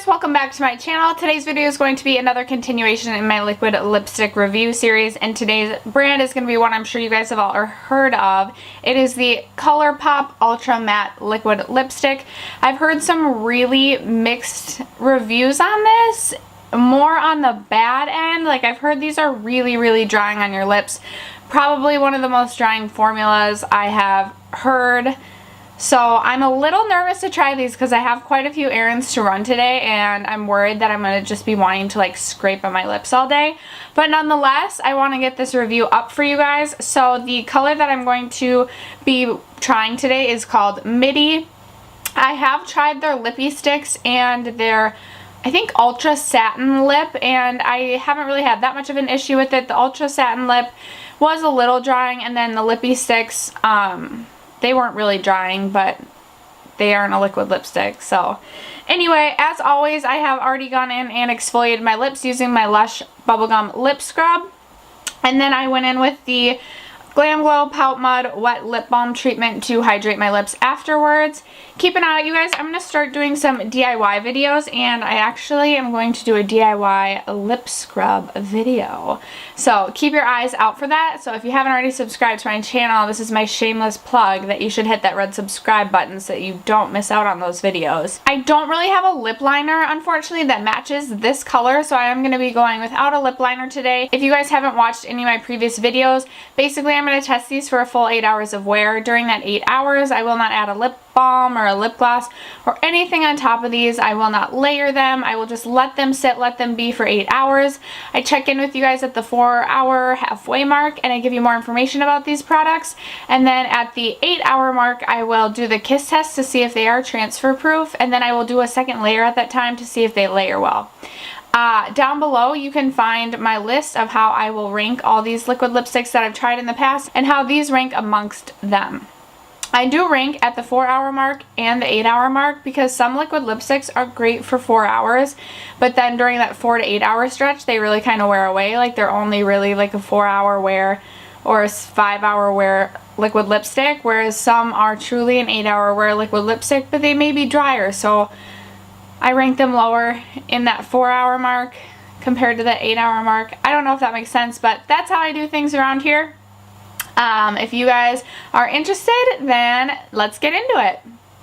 welcome back to my channel. Today's video is going to be another continuation in my liquid lipstick review series, and today's brand is going to be one I'm sure you guys have all heard of. It is the ColourPop Ultra Matte Liquid Lipstick. I've heard some really mixed reviews on this, more on the bad end. Like, I've heard these are really drying on your lips. Probably one of the most drying formulas I have heard. So I'm a little nervous to try these because I have quite a few errands to run today, and I'm worried that I'm going to just be wanting to like scrape on my lips all day. But nonetheless, I want to get this review up for you guys. So the color that I'm going to be trying today is called Midi. I have tried their lippy sticks and their, I think, Ultra Satin Lip, and I haven't really had that much of an issue with it. The Ultra Satin Lip was a little drying, and then the lippy sticks, they weren't really drying, but they aren't a liquid lipstick. So anyway, as always, I have already gone in and exfoliated my lips using my Lush Bubblegum Lip Scrub. And then I went in with the Glam Glow PoutMud Wet Lip Balm treatment to hydrate my lips afterwards. Keep an eye out, you guys. I'm going to start doing some DIY videos, and I actually am going to do a DIY lip scrub video. So keep your eyes out for that. So if you haven't already subscribed to my channel, this is my shameless plug that you should hit that red subscribe button so that you don't miss out on those videos. I don't really have a lip liner, unfortunately, that matches this color, so I am going to be going without a lip liner today. If you guys haven't watched any of my previous videos, basically I'm going to test these for a full 8 hours of wear. During that 8 hours, I will not add a lip balm or a lip gloss or anything on top of these. I will not layer them. I will just let them sit, let them be for 8 hours. I check in with you guys at the 4-hour halfway mark, and I give you more information about these products. And then at the 8-hour mark, I will do the kiss test to see if they are transfer proof, and then I will do a second layer at that time to see if they layer well. Down below you can find my list of how I will rank all these liquid lipsticks that I've tried in the past and how these rank amongst them. I do rank at the 4-hour mark and the 8-hour mark because some liquid lipsticks are great for 4 hours, but then during that 4 to 8 hour stretch they really kind of wear away. Like, they're only really like a 4-hour wear or a 5-hour wear liquid lipstick, whereas some are truly an 8-hour wear liquid lipstick, but they may be drier. So I rank them lower in that 4-hour mark compared to the 8-hour mark. I don't know if that makes sense, but that's how I do things around here. If you guys are interested, then let's get into it.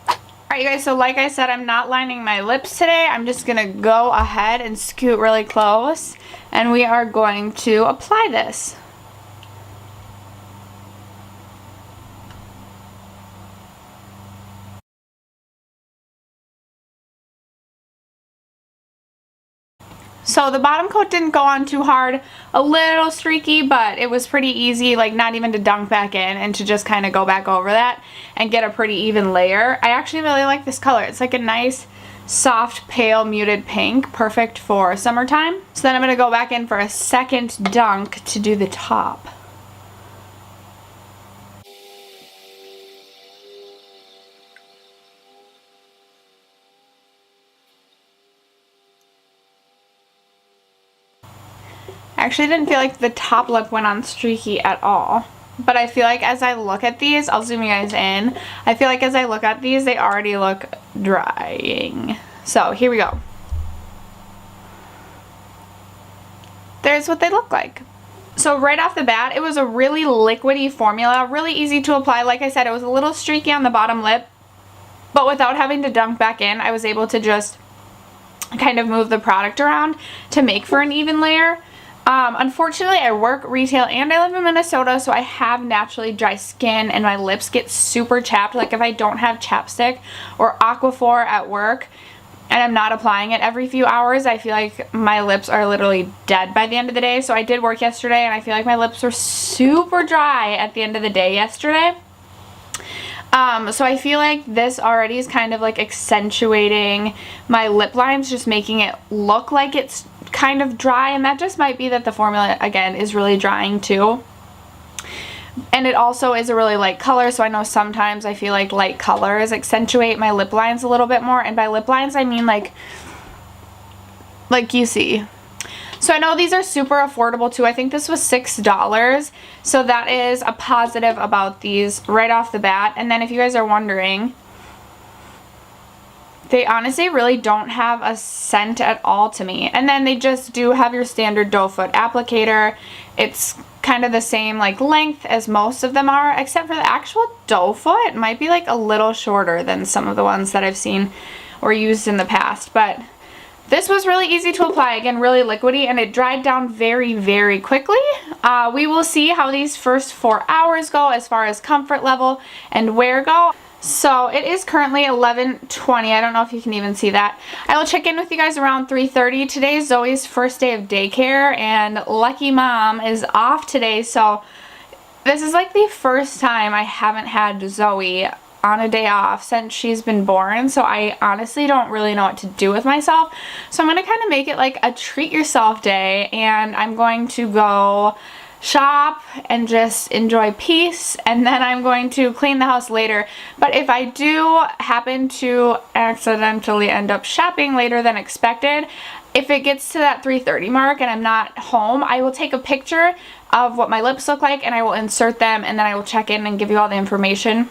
Alright, you guys, so like I said, I'm not lining my lips today. I'm just going to go ahead and scoot really close, and we are going to apply this. So the bottom coat didn't go on too hard, a little streaky, but it was pretty easy, like not even to dunk back in and to just kind of go back over that and get a pretty even layer. I actually really like this color. It's like a nice, soft, pale, muted pink, perfect for summertime. So then I'm going to go back in for a second dunk to do the top. I actually didn't feel like the top lip went on streaky at all, but I feel like as I look at these, I'll zoom you guys in, I feel like as I look at these, they already look drying. So here we go. There's what they look like. So right off the bat, it was a really liquidy formula, really easy to apply. Like I said, it was a little streaky on the bottom lip, but without having to dunk back in, I was able to just kind of move the product around to make for an even layer. Unfortunately, I work retail and I live in Minnesota, so I have naturally dry skin and my lips get super chapped. Like, if I don't have chapstick or Aquaphor at work and I'm not applying it every few hours, I feel like my lips are literally dead by the end of the day. So I did work yesterday and I feel like my lips were super dry at the end of the day yesterday. So I feel like this already is kind of like accentuating my lip lines, just making it look like it's kind of dry, and that just might be that the formula again is really drying too. And it also is a really light color, so I know sometimes I feel like light colors accentuate my lip lines a little bit more, and by lip lines I mean like you see. So I know these are super affordable too. I think this was $6, so that is a positive about these right off the bat. And then if you guys are wondering, They honestly really don't have a scent at all to me. And then they just do have your standard doe foot applicator. It's kind of the same like length as most of them are, except for the actual doe foot might be like a little shorter than some of the ones that I've seen or used in the past. But this was really easy to apply, again, really liquidy, and it dried down very, very quickly. We will see how these first 4 hours go as far as comfort level and wear go. So it is currently 11:20. I don't know if you can even see that. I will check in with you guys around 3:30. Today is Zoe's first day of daycare, and lucky mom is off today. So this is like the first time I haven't had Zoe on a day off since she's been born. So I honestly don't really know what to do with myself. So I'm going to kind of make it like a treat yourself day, and I'm going to go shop and just enjoy peace, and then I'm going to clean the house later. But if I do happen to accidentally end up shopping later than expected, if it gets to that 3:30 mark and I'm not home, I will take a picture of what my lips look like and I will insert them, and then I will check in and give you all the information.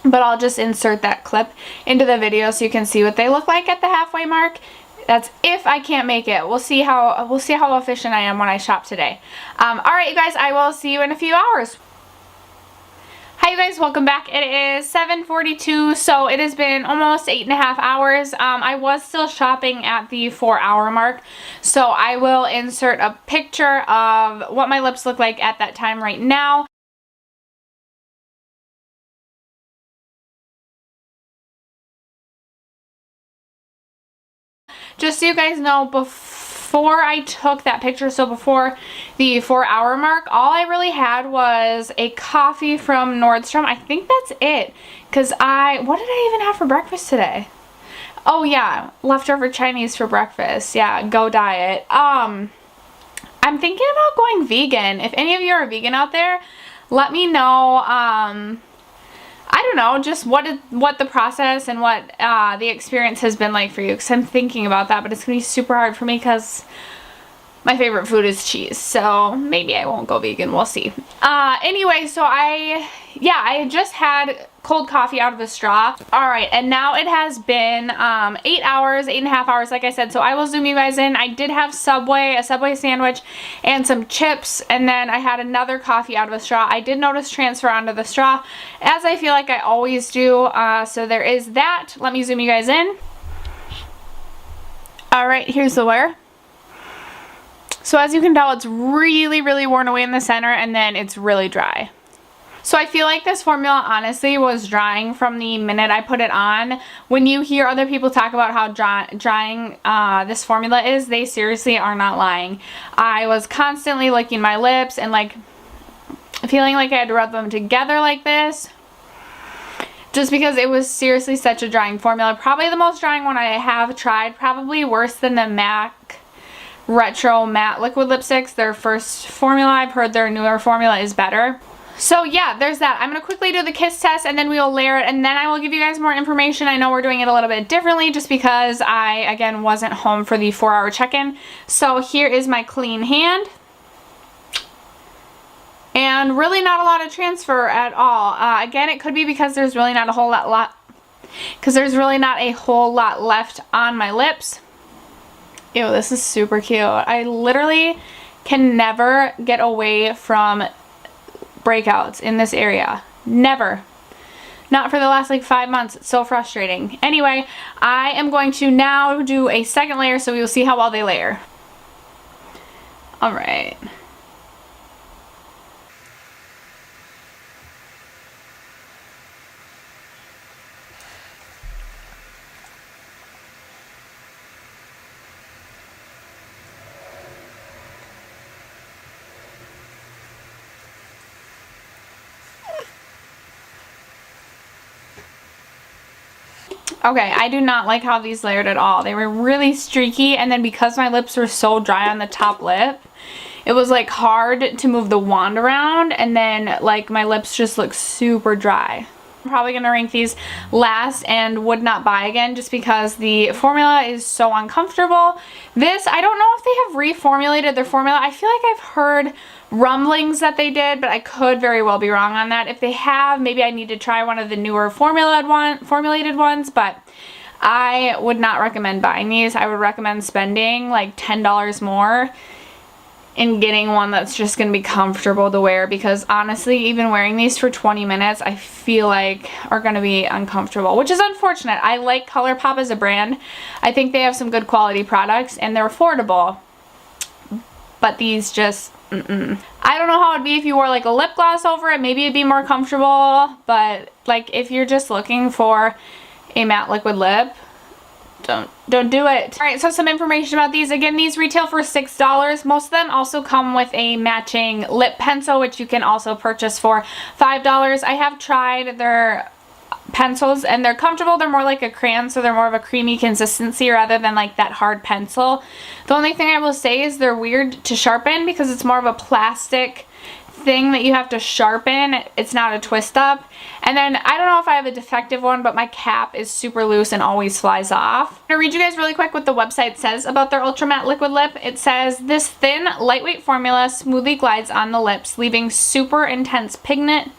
But I'll just insert that clip into the video so you can see what they look like at the halfway mark. That's if I can't make it. We'll see how efficient I am when I shop today. Alright you guys, I will see you in a few hours. Hi you guys, welcome back. It is 7:42, so it has been almost 8.5 hours. I was still shopping at the 4-hour mark, so I will insert a picture of what my lips look like at that time right now. Just so you guys know, before I took that picture, so before the 4-hour mark, all I really had was a coffee from Nordstrom. I think that's it. Because what did I even have for breakfast today? Oh yeah, leftover Chinese for breakfast. Yeah, go diet. I'm thinking about going vegan. If any of you are vegan out there, let me know. I don't know, just what the process and what the experience has been like for you, because I'm thinking about that, but it's going to be super hard for me because my favorite food is cheese, so maybe I won't go vegan, we'll see. Anyway, so I just had cold coffee out of a straw. Alright, and now it has been 8 hours, 8.5 hours, like I said, so I will zoom you guys in. I did have a Subway sandwich, and some chips, and then I had another coffee out of a straw. I did notice transfer onto the straw, as I feel like I always do, so there is that. Let me zoom you guys in. Alright, here's the wear. So as you can tell, it's really, really worn away in the center, and then it's really dry. So I feel like this formula honestly was drying from the minute I put it on. When you hear other people talk about how drying this formula is, they seriously are not lying. I was constantly licking my lips and like feeling like I had to rub them together like this, just because it was seriously such a drying formula. Probably the most drying one I have tried, probably worse than the MAC Retro Matte Liquid Lipsticks. Their first formula, I've heard their newer formula is better. So yeah, there's that. I'm going to quickly do the kiss test, and then we will layer it, and then I will give you guys more information. I know we're doing it a little bit differently just because I, again, wasn't home for the 4-hour check-in. So here is my clean hand. And really not a lot of transfer at all. Again, it could be because there's really not a whole lot left on my lips. Ew, this is super cute. I literally can never get away from breakouts in this area. Never. Not for the last like 5 months. It's so frustrating. Anyway, I am going to now do a second layer, so we will see how well they layer. Alright. Okay, I do not like how these layered at all. They were really streaky, and then because my lips were so dry on the top lip, it was like hard to move the wand around, and then like my lips just look super dry. I'm probably going to rank these last and would not buy again just because the formula is so uncomfortable. This, I don't know if they have reformulated their formula. I feel like I've heard rumblings that they did, but I could very well be wrong on that. If they have, maybe I need to try one of the newer formulated ones, but I would not recommend buying these. I would recommend spending like $10 more and getting one that's just going to be comfortable to wear, because honestly, even wearing these for 20 minutes, I feel like are going to be uncomfortable, which is unfortunate. I like ColourPop as a brand. I think they have some good quality products and they're affordable, but these just, I don't know how it'd be if you wore like a lip gloss over it. Maybe it'd be more comfortable, but like if you're just looking for a matte liquid lip, don't do it. Alright, so some information about these. Again, these retail for $6. Most of them also come with a matching lip pencil, which you can also purchase for $5. I have tried their pencils and they're comfortable. They're more like a crayon, so they're more of a creamy consistency rather than like that hard pencil. The only thing I will say is they're weird to sharpen because it's more of a plastic thing that you have to sharpen. It's not a twist up. And then I don't know if I have a defective one, but my cap is super loose and always flies off. I'm gonna read you guys really quick what the website says about their Ultra Matte Liquid Lip. It says, this thin, lightweight formula smoothly glides on the lips, leaving super intense pigment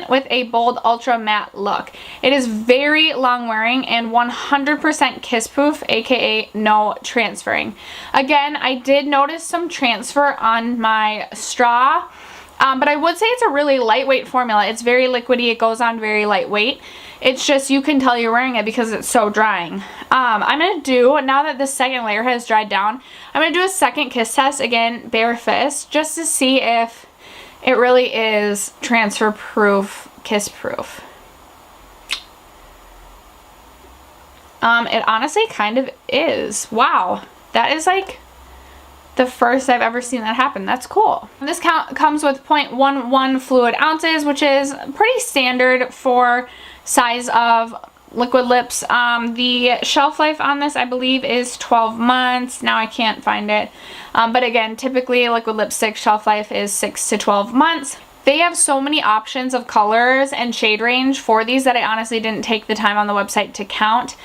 with a bold ultra matte look. It is very long wearing and 100% kiss proof, aka no transferring. Again, I did notice some transfer on my straw. But I would say it's a really lightweight formula. It's very liquidy. It goes on very lightweight. It's just, you can tell you're wearing it because it's so drying. I'm going to do, now that the second layer has dried down, I'm going to do a second kiss test, again, bare fist, just to see if it really is transfer proof, kiss proof. It honestly kind of is. Wow. That is like the first I've ever seen that happen. That's cool. This comes with 0.11 fluid ounces, which is pretty standard for size of liquid lips. The shelf life on this, I believe, is 12 months. Now I can't find it. But again, typically liquid lipstick shelf life is 6 to 12 months. They have so many options of colors and shade range for these that I honestly didn't take the time on the website to count.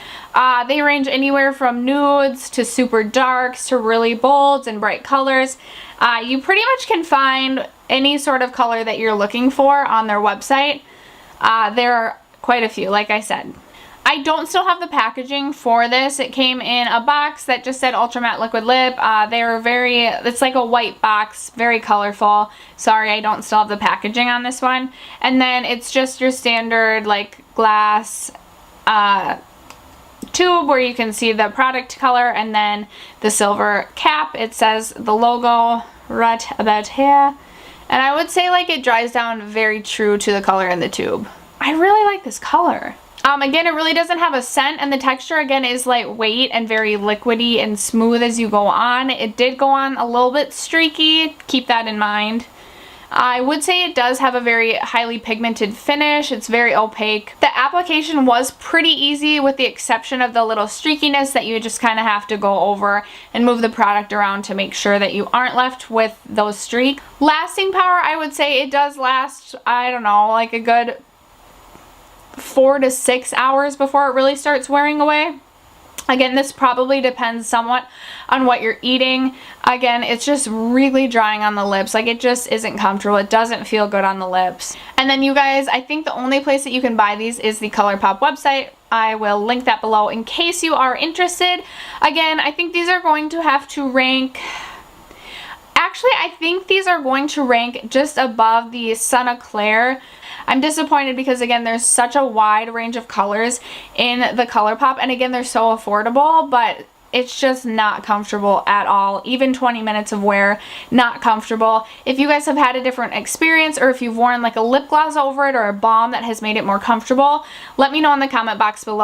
They range anywhere from nudes to super darks to really bolds and bright colors. You pretty much can find any sort of color that you're looking for on their website. There are quite a few, like I said. I don't still have the packaging for this. It came in a box that just said Ultra Matte Liquid Lip. It's like a white box, very colorful. Sorry, I don't still have the packaging on this one. And then it's just your standard like glass tube where you can see the product color, and then the silver cap. It says the logo right about here. And I would say like it dries down very true to the color in the tube. I really like this color. Again, it really doesn't have a scent, and the texture again is lightweight and very liquidy and smooth as you go on. It did go on a little bit streaky, keep that in mind. I would say it does have a very highly pigmented finish. It's very opaque. The application was pretty easy with the exception of the little streakiness that you just kind of have to go over and move the product around to make sure that you aren't left with those streaks. Lasting power, I would say it does last, I don't know, like a good 4 to 6 hours before it really starts wearing away. Again, this probably depends somewhat on what you're eating. Again, it's just really drying on the lips. Like, it just isn't comfortable. It doesn't feel good on the lips. And then you guys, I think the only place that you can buy these is the ColourPop website. I will link that below in case you are interested. Again, I think these are going to have to rank... Actually, I think these are going to rank just above the Sunna Claire. I'm disappointed because, again, there's such a wide range of colors in the ColourPop, and again, they're so affordable, but it's just not comfortable at all. Even 20 minutes of wear, not comfortable. If you guys have had a different experience, or if you've worn like a lip gloss over it or a balm that has made it more comfortable, let me know in the comment box below.